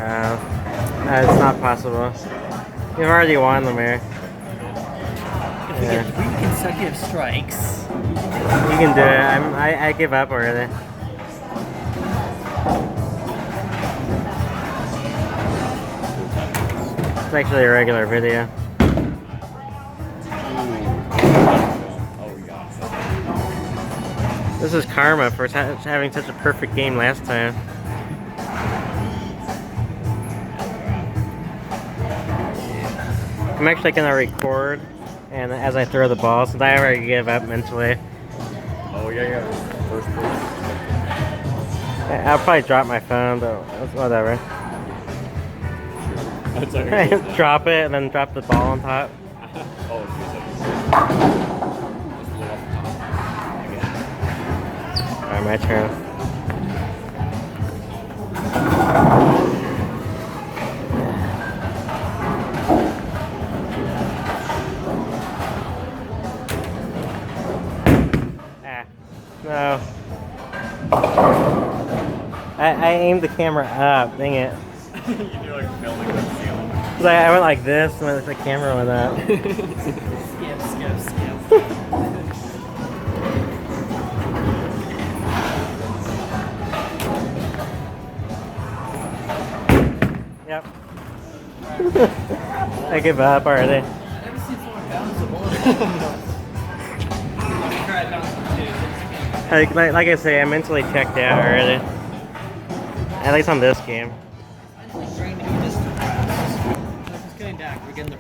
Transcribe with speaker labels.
Speaker 1: It's not possible. You've already won, Lemire.
Speaker 2: If we get 3 consecutive strikes.
Speaker 1: You can do it. I give up already. It's actually a regular video. This is karma for having such a perfect game last time. I'm actually gonna record, and as I throw the ball, since I already give up mentally.
Speaker 3: Oh yeah. First person.
Speaker 1: I'll probably drop my phone, but whatever.
Speaker 3: That's okay.
Speaker 1: Drop it and then drop the ball on top.
Speaker 3: Oh,
Speaker 1: Alright, my turn. No. I aimed the camera up, dang it.
Speaker 3: you do like filming the ceiling.
Speaker 1: I went like this and the camera went up.
Speaker 2: Skip.
Speaker 1: Yep. I give up already.
Speaker 2: I've never seen someone bounce a bullet.
Speaker 1: Like I say, I'm mentally checked out already. At least on this game.
Speaker 2: It's trying to do this to practice. It's getting back. We're getting the